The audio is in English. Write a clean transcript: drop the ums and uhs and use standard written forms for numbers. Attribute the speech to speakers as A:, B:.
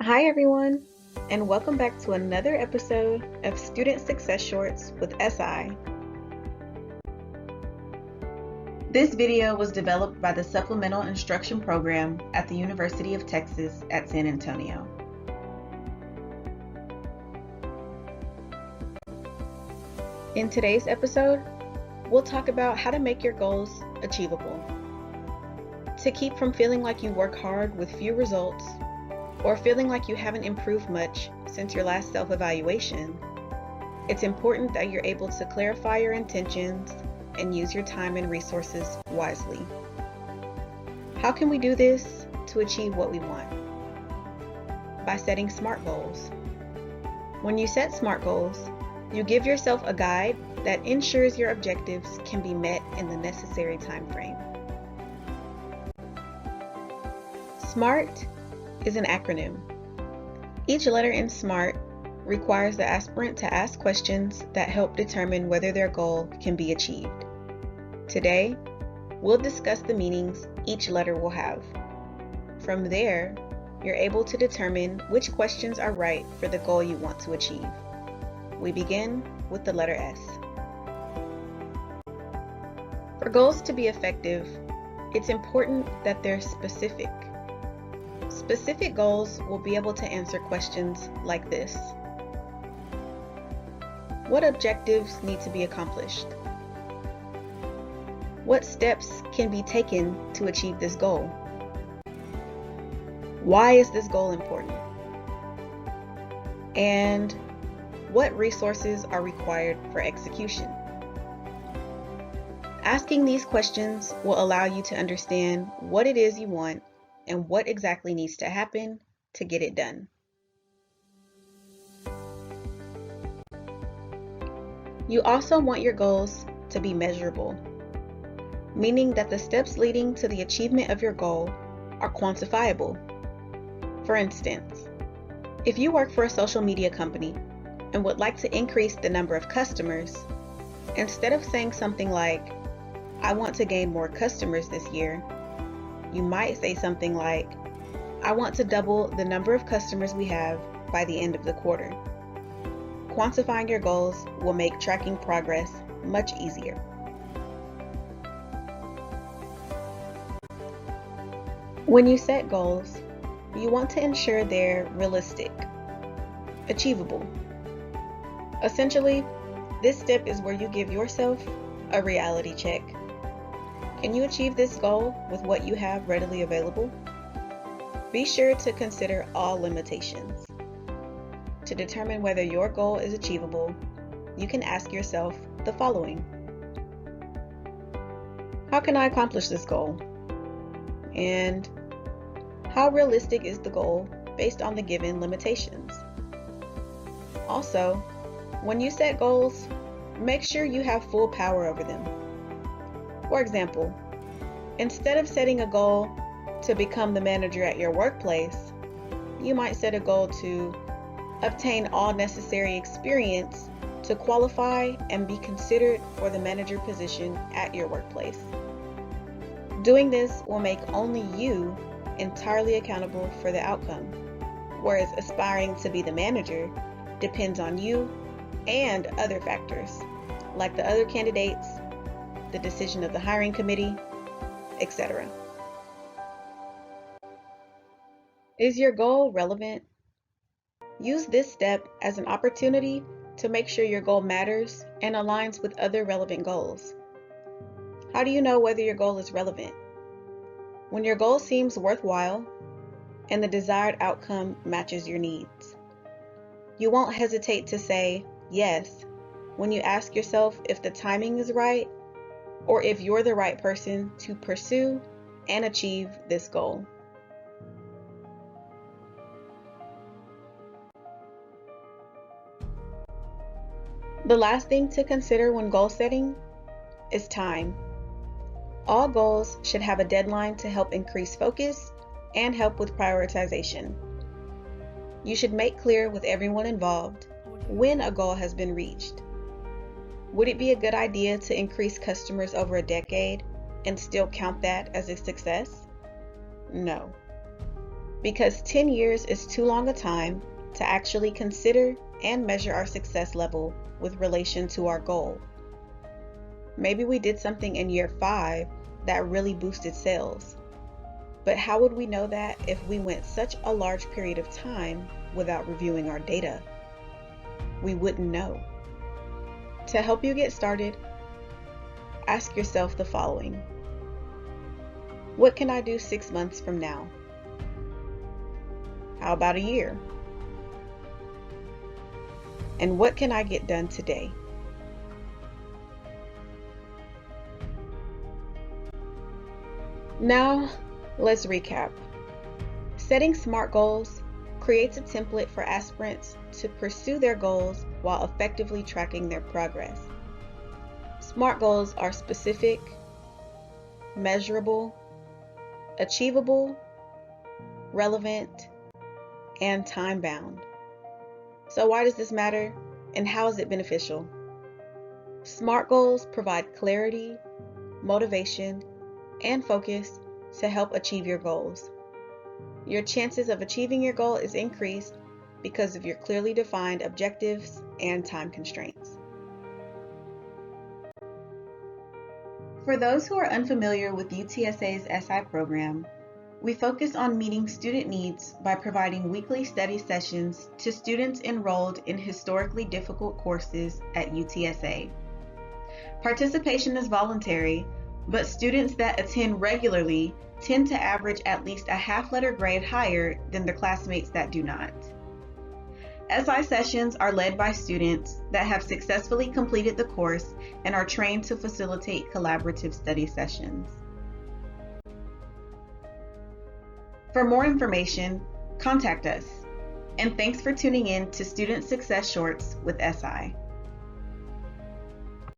A: Hi everyone, and welcome back to another episode of Student Success Shorts with SI. This video was developed by the Supplemental Instruction program at the University of Texas at San Antonio. In today's episode, we'll talk about how to make your goals achievable. To keep from feeling like you work hard with few results, or feeling like you haven't improved much since your last self-evaluation, it's important that you're able to clarify your intentions and use your time and resources wisely. How can we do this to achieve what we want? By setting SMART goals. When you set SMART goals, you give yourself a guide that ensures your objectives can be met in the necessary time frame. SMART is an acronym. Each letter in SMART requires the aspirant to ask questions that help determine whether their goal can be achieved. Today, we'll discuss the meanings each letter will have. From there, you're able to determine which questions are right for the goal you want to achieve. We begin with the letter S. For goals to be effective, it's important that they're specific. Specific goals will be able to answer questions like this. What objectives need to be accomplished? What steps can be taken to achieve this goal? Why is this goal important? And what resources are required for execution? Asking these questions will allow you to understand what it is you want and what exactly needs to happen to get it done. You also want your goals to be measurable, meaning that the steps leading to the achievement of your goal are quantifiable. For instance, if you work for a social media company and would like to increase the number of customers, instead of saying something like, "I want to gain more customers this year," you might say something like, "I want to double the number of customers we have by the end of the quarter." Quantifying your goals will make tracking progress much easier. When you set goals, you want to ensure they're realistic, achievable. Essentially, this step is where you give yourself a reality check. Can you achieve this goal with what you have readily available? Be sure to consider all limitations. To determine whether your goal is achievable, you can ask yourself the following. How can I accomplish this goal? And how realistic is the goal based on the given limitations? Also, when you set goals, make sure you have full power over them. For example, instead of setting a goal to become the manager at your workplace, you might set a goal to obtain all necessary experience to qualify and be considered for the manager position at your workplace. Doing this will make only you entirely accountable for the outcome, whereas aspiring to be the manager depends on you and other factors, like the other candidates, the decision of the hiring committee, etc. Is your goal relevant? Use this step as an opportunity to make sure your goal matters and aligns with other relevant goals. How do you know whether your goal is relevant? When your goal seems worthwhile and the desired outcome matches your needs. You won't hesitate to say yes when you ask yourself if the timing is right or if you're the right person to pursue and achieve this goal. The last thing to consider when goal setting is time. All goals should have a deadline to help increase focus and help with prioritization. You should make clear with everyone involved when a goal has been reached. Would it be a good idea to increase customers over a decade and still count that as a success? No. because 10 years is too long a time to actually consider and measure our success level with relation to our goal. Maybe we did something in year 5 that really boosted sales, but how would we know that if we went such a large period of time without reviewing our data? We wouldn't know. To help you get started, ask yourself the following. What can I do 6 months from now? How about a year? And what can I get done today? Now, let's recap. Setting SMART goals creates a template for aspirants to pursue their goals while effectively tracking their progress. SMART goals are specific, measurable, achievable, relevant, and time-bound. So why does this matter, and how is it beneficial? SMART goals provide clarity, motivation, and focus to help achieve your goals. Your chances of achieving your goal is increased because of your clearly defined objectives and time constraints. For those who are unfamiliar with UTSA's SI program, we focus on meeting student needs by providing weekly study sessions to students enrolled in historically difficult courses at UTSA. Participation is voluntary, but students that attend regularly tend to average at least a half-letter grade higher than their classmates that do not. SI sessions are led by students that have successfully completed the course and are trained to facilitate collaborative study sessions. For more information, contact us. And thanks for tuning in to Student Success Shorts with SI.